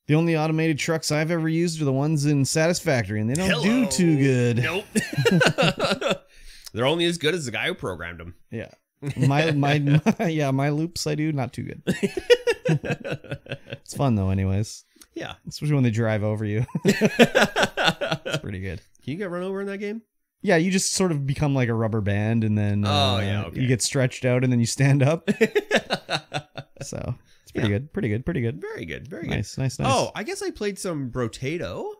The only automated trucks I've ever used are the ones in Satisfactory, and they don't do too good. Nope. They're only as good as the guy who programmed them. Yeah. My loops I do not too good. It's fun though, anyways. Yeah. Especially when they drive over you. It's pretty good. Can you get run over in that game? Yeah, you just sort of become like a rubber band, and then you get stretched out, and then you stand up. So it's pretty good. Pretty good. Very good. Very Nice. good. Nice. Oh, I guess I played some Brotato.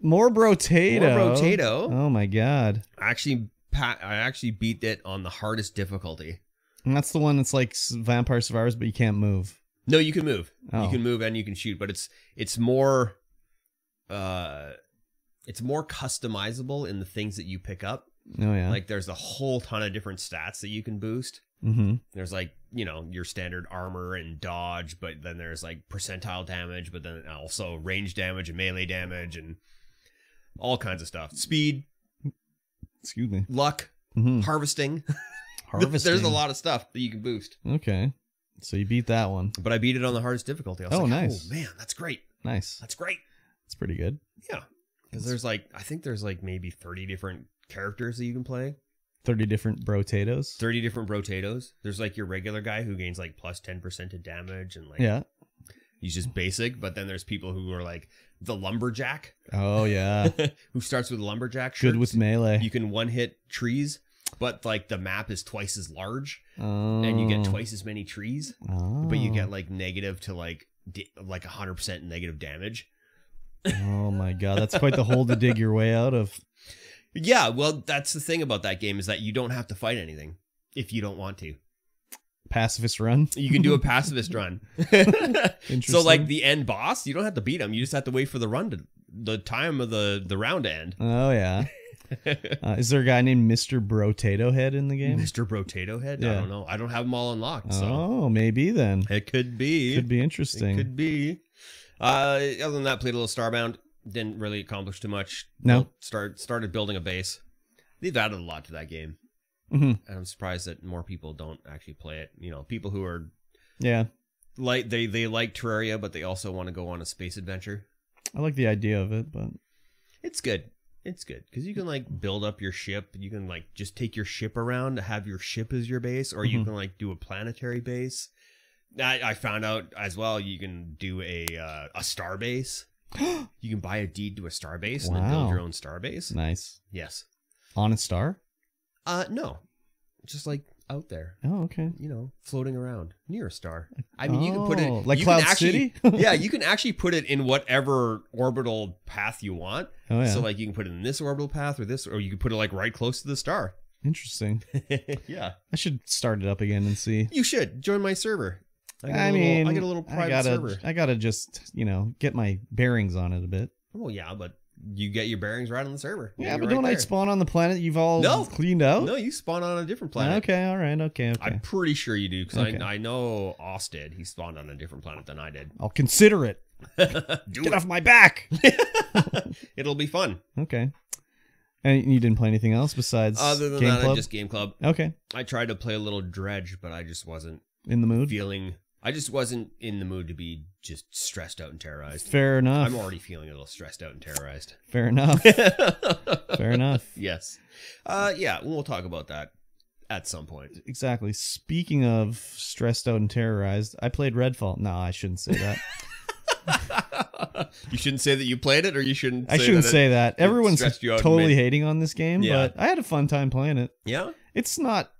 More Brotato. Oh my god. I actually beat it on the hardest difficulty. And that's the one that's like Vampire Survivors, but you can't move. No, you can move. Oh. You can move and you can shoot, but it's more customizable in the things that you pick up. Oh yeah. Like there's a whole ton of different stats that you can boost. Mm-hmm. There's like, your standard armor and dodge, but then there's like percentile damage, but then also range damage and melee damage and all kinds of stuff. Speed. Excuse me. Luck. Mm-hmm. Harvesting. There's a lot of stuff that you can boost. Okay. So you beat that one. But I beat it on the hardest difficulty. I was like, nice. Oh, man, that's great. Nice. That's great. It's pretty good. Yeah. Because I think there's like maybe 30 different characters that you can play. 30 different Brotatoes. 30 different Brotatoes. There's like your regular guy who gains like plus 10% of damage. And like, yeah. He's just basic. But then there's people who are like the lumberjack. Oh, yeah. Who starts with lumberjack shirts. Good with melee. You can one-hit trees. But like the map is twice as large, oh. and you get twice as many trees. Oh. But you get like negative to like 100% negative damage. Oh my god, that's quite the hole to dig your way out of. Yeah, well, that's the thing about that game is that you don't have to fight anything if you don't want to. Pacifist run. You can do a pacifist run. So like the end boss, you don't have to beat him. You just have to wait for the time of the round to end. Oh yeah. Is there a guy named Mr. Brotato Head in the game? Mr. Brotato Head? Yeah. I don't know. I don't have them all unlocked. So. Oh, maybe then. It could be. Could be interesting. It could be. Other than that, played a little Starbound. Didn't really accomplish too much. No. Started building a base. They've added a lot to that game. Mm-hmm. And I'm surprised that more people don't actually play it. People who are like they like Terraria, but they also want to go on a space adventure. I like the idea of it, but it's good. It's good because you can like build up your ship. You can like just take your ship around to have your ship as your base, or you can like do a planetary base. I found out as well. You can do a star base. You can buy a deed to a star base and then build your own star base. Nice. Yes. On a star? No, just like out there. Oh, okay. Floating around near a star. I mean, you can put it like Cloud City. Yeah, you can actually put it in whatever orbital path you want. Oh yeah. So like you can put it in this orbital path or you can put it like right close to the star. Interesting. Yeah. I should start it up again and see. You should join my server. I get a little private server. I gotta just get my bearings on it a bit. Well, yeah, but you get your bearings right on the server. Yeah, but don't I spawn on the planet you've all cleaned out? No, you spawn on a different planet. Okay, all right, okay. I'm pretty sure you do, because I know Oss did. He spawned on a different planet than I did. I'll consider it. Get off my back! It'll be fun. Okay. And you didn't play anything else besides Other than Game that, Club? just Game Club. Okay. I tried to play a little Dredge, but I just wasn't in the mood. I just wasn't in the mood to be just stressed out and terrorized. Fair enough. I'm already feeling a little stressed out and terrorized. Fair enough. Fair enough. Yes. Yeah, we'll talk about that at some point. Exactly. Speaking of stressed out and terrorized, I played Redfall. No, I shouldn't say that. You shouldn't say that you played it, or you shouldn't. I shouldn't say that. Everyone's you totally hating on this game, but I had a fun time playing it. Yeah. It's not.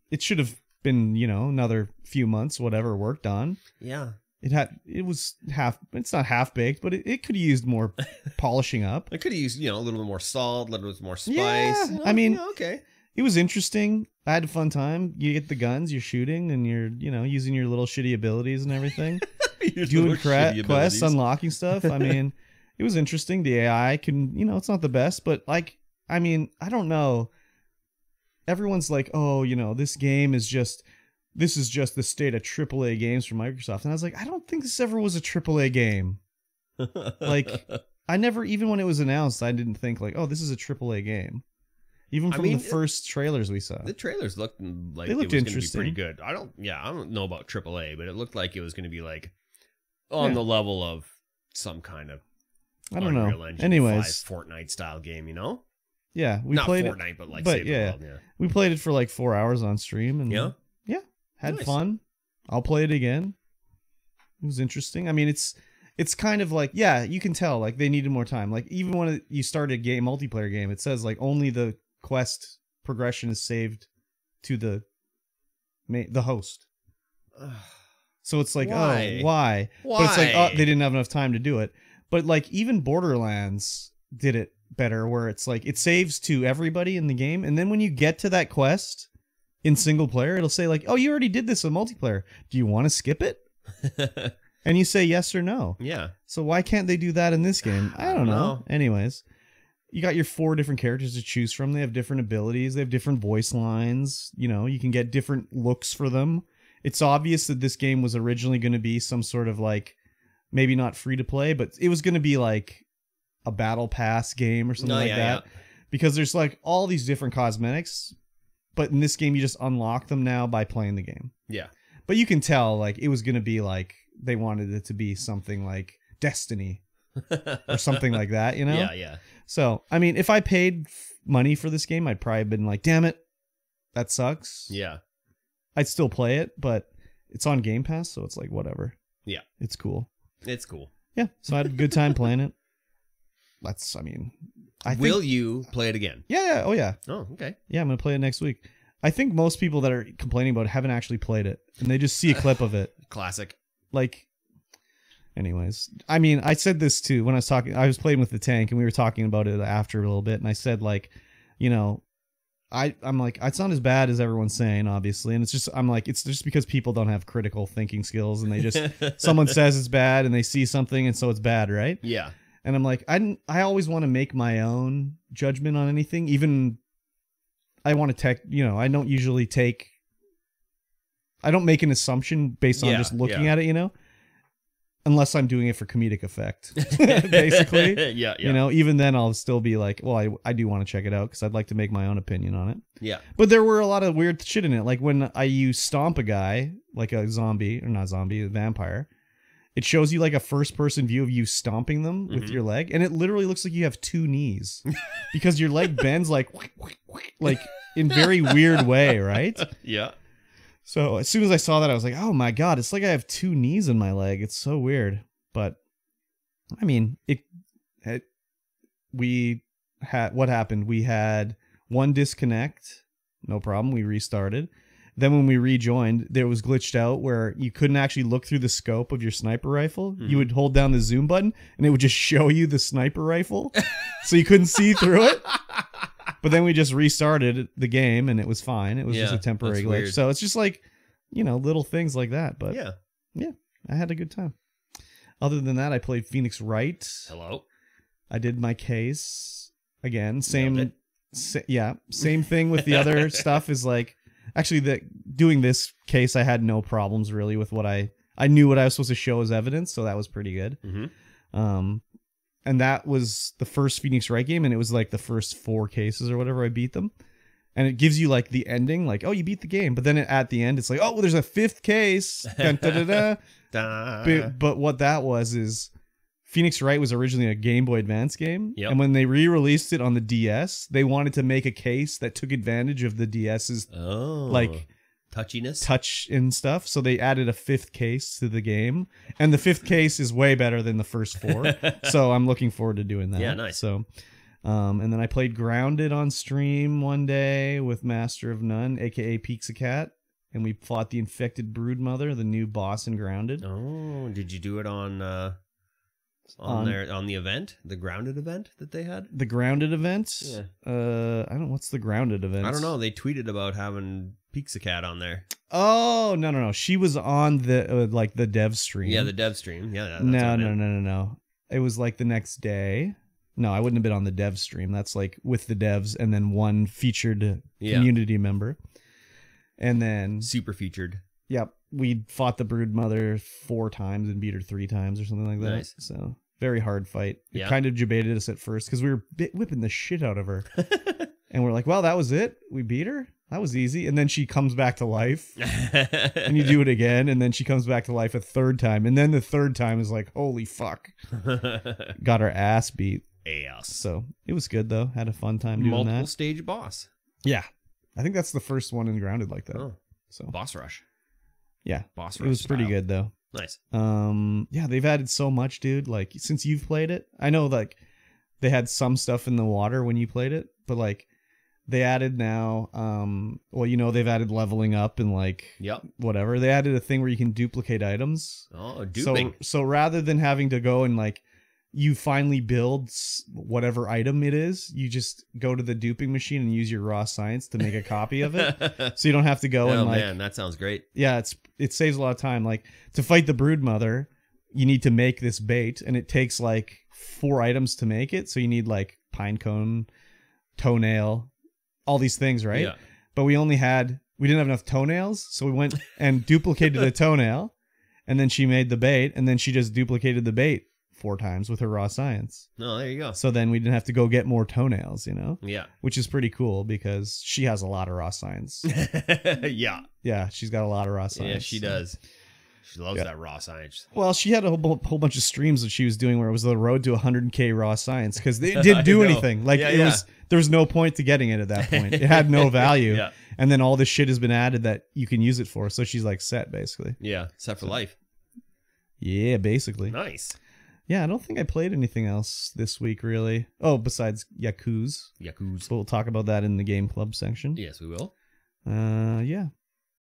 It should have been, another few months, whatever, worked on. Yeah. It was half. It's not half baked, but it could have used more polishing up. It could have used, a little bit more salt, a little bit more spice. Yeah. I mean, okay. It was interesting. I had a fun time. You get the guns, you're shooting, and you're, using your little shitty abilities and everything. Doing quests, unlocking stuff. I mean, it was interesting. The AI can, it's not the best, but I don't know. Everyone's like, oh, this game is just the state of AAA games from Microsoft. And I was like, I don't think this ever was a AAA game. Like, I never, even when it was announced, I didn't think like, oh, this is a AAA game. Even from the first trailers we saw. The trailers looked like it was going to be pretty good. I don't know about AAA, but it looked like it was going to be like on the level of some kind of I don't know. Unreal Engine Anyways, 5 Fortnite style game, you know? Yeah, we Not played Fortnite, but like but Save the yeah, World, yeah. we played it for like 4 hours on stream, and Yeah? had Nice. fun. I'll play it again. It was interesting. I mean, it's kind of like, yeah, you can tell like they needed more time. Like even when you start a game, multiplayer game, it says like only the quest progression is saved to the host. So it's like, Why? oh, why? But it's like, oh, they didn't have enough time to do it. But like even Borderlands did it better, where it's like it saves to everybody in the game, and then when you get to that quest in single player, it'll say like, oh, you already did this in multiplayer. Do you want to skip it? And you say yes or no. Yeah. So why can't they do that in this game? I don't know. Anyways, you got your 4 different characters to choose from. They have different abilities. They have different voice lines. You know, you can get different looks for them. It's obvious that this game was originally going to be some sort of like, maybe not free to play, but it was going to be like a battle pass game or something that. Yeah. Because there's like all these different cosmetics, but in this game you just unlock them now by playing the game. Yeah. But you can tell like it was going to be like they wanted it to be something like Destiny or something like that, you know? Yeah, yeah. So, I mean, if I paid money for this game, I'd probably have been like, damn it, that sucks. Yeah. I'd still play it, but it's on Game Pass, so it's like, whatever. Yeah. It's cool. It's cool. Yeah, so I had a good time playing it. Will you play it again? Yeah, oh yeah. Oh, okay. Yeah, I'm going to play it next week. I think most people that are complaining about it haven't actually played it, and they just see a clip of it. Classic. Like, anyways, I mean, I said this too when I was playing with the tank, and we were talking about it after a little bit, and I said like, you know, I'm like, it's not as bad as everyone's saying, obviously, and it's just because people don't have critical thinking skills, and they just someone says it's bad, and they see something, and so it's bad, right? Yeah. And I'm like, I always want to make my own judgment on anything, even I want to I don't usually I don't make an assumption based on just looking at it, you know, unless I'm doing it for comedic effect, basically. Yeah. You know, even then I'll still be like, well, I do want to check it out because I'd like to make my own opinion on it. Yeah. But there were a lot of weird shit in it. Like when you stomp a guy, like a vampire, it shows you like a first person view of you stomping them with your leg. And it literally looks like you have 2 knees because your leg bends like in very weird way. Right. Yeah. So as soon as I saw that, I was like, oh my God, it's like I have 2 knees in my leg. It's so weird. But I mean, what happened? We had 1 disconnect. No problem. We restarted. Then when we rejoined, there was glitched out where you couldn't actually look through the scope of your sniper rifle. Mm-hmm. You would hold down the zoom button and it would just show you the sniper rifle. So you couldn't see through it. But then we just restarted the game and it was fine. It was just a temporary glitch. Weird. So it's just like, little things like that. But yeah, I had a good time. Other than that, I played Phoenix Wright. Hello. I did my case again. Same thing with the other stuff is like, actually doing this case, I had no problems really with what I knew what I was supposed to show as evidence. So that was pretty good. Mm-hmm. And that was the first Phoenix Wright game, and it was like the first 4 cases or whatever I beat them. And it gives you like the ending, like, oh, you beat the game. But then at the end, it's like, oh, well, there's a 5th case. But what that was is Phoenix Wright was originally a Game Boy Advance game. Yep. And when they re-released it on the DS, they wanted to make a case that took advantage of the DS's like touch and stuff. So they added a 5th case to the game. And the 5th case is way better than the first 4. So I'm looking forward to doing that. Yeah, nice. So and then I played Grounded on stream one day with Master of None, aka Pixacat. And we fought the infected Broodmother, the new boss in Grounded. Oh, did you do it on the event, the Grounded event that they had? The Grounded event? Yeah. What's the Grounded event? I don't know. They tweeted about having Pixacat on there. Oh, no. She was on the the dev stream. Yeah, the dev stream. Yeah. That's No. It was like the next day. No, I wouldn't have been on the dev stream. That's like with the devs and then one featured community member. And then super featured. Yep. We fought the Broodmother 4 times and beat her 3 times or something like that. Nice. So very hard fight. It kind of debated us at first because we were whipping the shit out of her. And we're like, well, that was it? We beat her? that was easy. And then she comes back to life and you do it again. And then she comes back to life a third time. And then the third time is like, holy fuck. Got her ass beat. Ass. So it was good though. Had a fun time doing Multiple that. stage boss. Yeah. I think that's the first one in Grounded like that. Oh. So Boss rush. yeah. Boss rush. It was pretty style. good though. Nice. Yeah, they've added so much, dude. Like since you've played it, I know like they had some stuff in the water when you played it, but like they added now, well, you know, they've added leveling up and like whatever. They added a thing where you can duplicate items. Oh, duping. So rather than having to go and like you finally build whatever item it is, you just go to the duping machine and use your raw science to make a copy of it. So you don't have to go and like, man, that sounds great. Yeah, it saves a lot of time. Like to fight the brood mother, you need to make this bait and it takes like 4 items to make it. So you need like pine cone, toenail, all these things, right? Yeah. But we didn't have enough toenails. So we went and duplicated the toenail and then she made the bait and then she just duplicated the bait 4 times with her raw science. Oh, there you go. So then we didn't have to go get more toenails, you know? Yeah. Which is pretty cool because she has a lot of raw science. Yeah. Yeah, she's got a lot of raw science. Yeah, she does. She loves that raw science. Well, she had a whole bunch of streams that she was doing where it was the road to 100K raw science because it didn't do anything. Like there was no point to getting it at that point. It had no value. Yeah. And then all this shit has been added that you can use it for. So she's like set basically. Yeah, set for life. Yeah, basically. Nice. Yeah, I don't think I played anything else this week really. Oh, besides Yakuza. Yakuza. So we'll talk about that in the game club section. Yes, we will. Yeah.